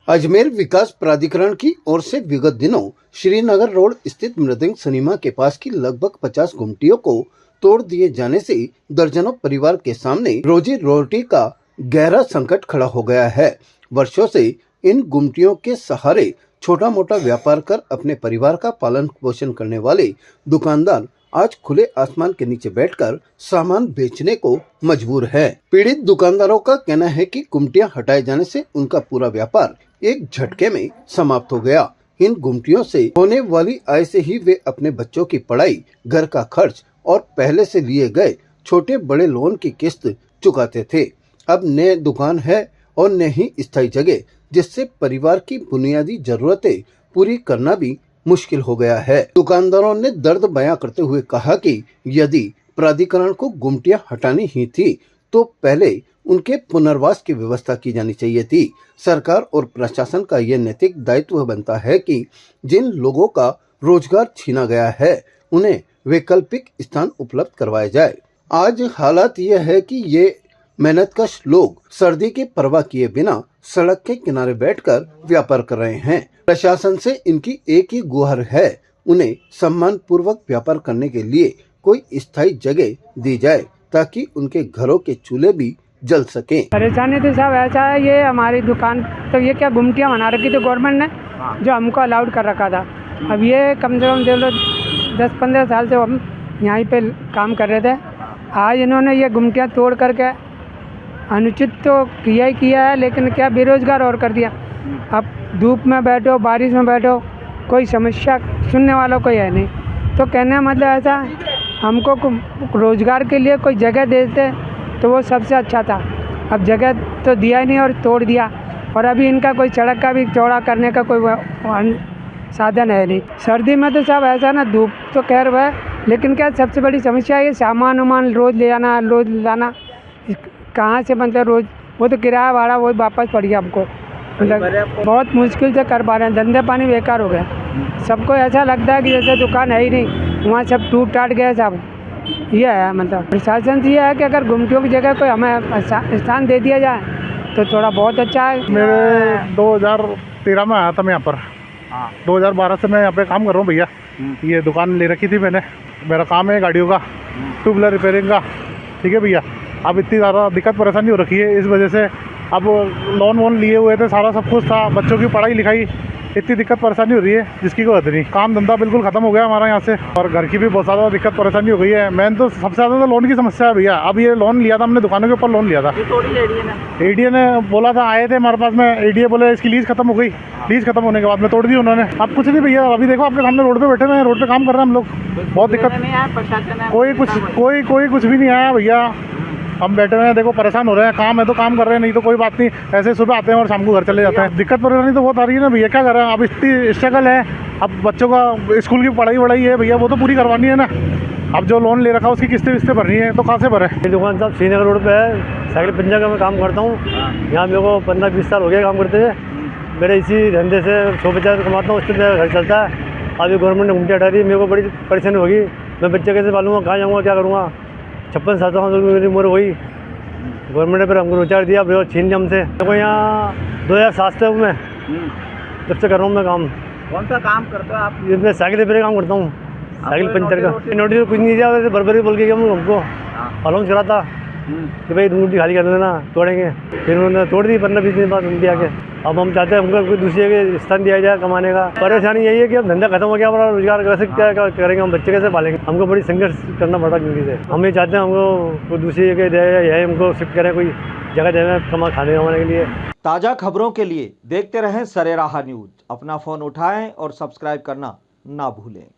अजमेर विकास प्राधिकरण की ओर से विगत दिनों श्रीनगर रोड स्थित मृदंग सिनेमा के पास की लगभग 50 गुमटियों को तोड़ दिए जाने से दर्जनों परिवार के सामने रोजी रोटी का गहरा संकट खड़ा हो गया है। वर्षों से इन गुमटियों के सहारे छोटा मोटा व्यापार कर अपने परिवार का पालन पोषण करने वाले दुकानदार आज खुले आसमान के नीचे बैठकर सामान बेचने को मजबूर है। पीड़ित दुकानदारों का कहना है कि गुमटियां हटाए जाने से उनका पूरा व्यापार एक झटके में समाप्त हो गया। इन गुमटियों से होने वाली आय से ही वे अपने बच्चों की पढ़ाई, घर का खर्च और पहले से लिए गए छोटे बड़े लोन की किस्त चुकाते थे। अब नए दुकान है और नई ही स्थायी जगह, जिससे परिवार की बुनियादी जरूरतें पूरी करना भी मुश्किल हो गया है। दुकानदारों ने दर्द बयां करते हुए कहा कि यदि प्राधिकरण को गुमटियां हटानी ही थी तो पहले उनके पुनर्वास की व्यवस्था की जानी चाहिए थी। सरकार और प्रशासन का यह नैतिक दायित्व बनता है कि जिन लोगों का रोजगार छीना गया है उन्हें वैकल्पिक स्थान उपलब्ध करवाया जाए। आज हालात यह है कि ये मेहनतकश लोग सर्दी की परवाह किए बिना सड़क के किनारे बैठकर व्यापार कर रहे हैं। प्रशासन से इनकी एक ही गुहार है, उन्हें सम्मान पूर्वक व्यापार करने के लिए कोई स्थायी जगह दी जाए ताकि उनके घरों के चूल्हे भी जल सके। परेशानी तो साहब ऐसा है, ये हमारी दुकान तो ये क्या गुमटियाँ बना रखी थी गवर्नमेंट ने, जो हमको अलाउड कर रखा था। अब ये कम से कम देख लो 10-15 साल से हम यहीं पे काम कर रहे थे। आज इन्होंने ये गुमटियाँ तोड़ करके अनुचित तो किया ही किया है, लेकिन क्या बेरोजगार और कर दिया। अब धूप में बैठो, बारिश में बैठो, कोई समस्या सुनने वाला कोई है नहीं। तो कहने का मतलब ऐसा, हमको रोजगार के लिए कोई जगह देते तो वो सबसे अच्छा था। अब जगह तो दिया ही नहीं और तोड़ दिया, और अभी इनका कोई सड़क का भी चौड़ा करने का कोई साधन है नहीं। सर्दी में तो सब ऐसा ना, धूप तो खैर वह, लेकिन क्या सबसे बड़ी समस्या है सामान वामान रोज़ ले आना, रोज़ लाना, कहाँ से मतलब रोज़ वो तो किराया भाड़ा वही वापस पड़ गया हमको। मतलब बहुत मुश्किल से कर पा रहे हैं, धंधे पानी बेकार हो गए। सबको ऐसा लगता है कि जैसे दुकान है ही नहीं, वहाँ सब टूट टाट गए सब। ये है मतलब प्रशासन से ये है कि अगर गुमटियों की जगह कोई हमें स्थान दे दिया जाए तो थोड़ा बहुत अच्छा है। मेरे 2013 में आया था मैं यहाँ पर। 2012 से मैं यहाँ पे काम कर रहा हूँ भैया। ये दुकान ले रखी थी मैंने। मेरा काम है गाड़ियों का, टू व्हीलर रिपेयरिंग का। ठीक है भैया, अब इतनी ज़्यादा दिक्कत परेशानी हो रखी है इस वजह से। अब लोन वोन लिए हुए थे, सारा सब कुछ था, बच्चों की पढ़ाई लिखाई, इतनी दिक्कत परेशानी हो रही है जिसकी कोई हद नहीं। काम धंधा बिल्कुल ख़त्म हो गया हमारा यहाँ से, और घर की भी बहुत ज़्यादा दिक्कत परेशानी हो गई है। मैंने तो सबसे ज़्यादा तो लोन की समस्या है भैया। अब ये लोन लिया था हमने, दुकानों के ऊपर लोन लिया था। एडीए ने बोला था, आए थे हमारे पास में, एडीए बोले इसकी लीज खत्म हो गई। लीज खत्म होने के बाद में तोड़ दी उन्होंने। अब कुछ नहीं भैया, अभी देखो आपके सामने रोड पे बैठे हुए हैं, रोड पे काम कर रहे हैं हम लोग। बहुत दिक्कत, कोई कुछ भी नहीं आया भैया। हम बैठे हुए हैं, देखो परेशान हो रहे हैं। काम है तो काम कर रहे हैं, नहीं तो कोई बात नहीं, ऐसे सुबह आते हैं और शाम को घर चले जाते हैं। दिक्कत परेशानी तो बहुत आ रही है ना भैया, क्या कर रहे हैं। अब इतनी स्ट्रगल है, अब बच्चों का स्कूल की पढ़ाई वढ़ाई है भैया, वो तो पूरी करवानी है ना। अब जो लोन ले रखा है उसकी किस्तें विस्तें भरनी है, तो कहाँ से भरे। ये दुकान साहब श्रीनगर रोड पे है, साइकिल पंजा का मैं काम करता हूँ। यहाँ मेरे को 15-20 साल हो गए काम करते हुए। मेरे इसी धंधे से 100-50 कमाता हूँ, उससे मेरा घर चलता है। अभी गवर्नमेंट ने गुमटियाँ हटा दी, मेरे को बड़ी परेशानी होगी। मैं बच्चे कैसे पालूंगा, कहाँ जाऊँगा, क्या करूँगा। 56-57 साल मेरी उम्र हुई। गवर्नमेंट ने फिर हमको विचार दिया, छीन लिया हमसे। देखो यहाँ 2007 से मैं जब से कर रहा हूँ मैं काम। कौन सा काम करते हो आप? ये मैं साइकिल रिपेयर काम करता हूँ, साइकिल पंचर का। नोटिस कुछ नहीं दिया, वैसे बरबरी बोल के हमको अलाउंस करा था कि भाई गुमटी खाली कर देना, तोड़ेंगे। फिर उन्होंने तोड़ दी 15-20 दिन बाद गुमटी आके। अब हम चाहते हैं हमको कोई दूसरी जगह स्थान दिया जाए कमाने का। परेशानी यही है कि अब धंधा खत्म हो गया, हमारा रोजगार कैसे क्या करेंगे, हम बच्चे कैसे पालेंगे। हमको बड़ी संघर्ष करना पड़ा जिंदगी से। हम ये चाहते हैं हमको कोई दूसरी जगह दे, यही हमको शिफ्ट करें, कोई जगह दे कमा खाने कमाने के लिए। ताज़ा खबरों के लिए देखते रहें सरेराह न्यूज़। अपना फ़ोन उठाएं और सब्सक्राइब करना ना भूलें।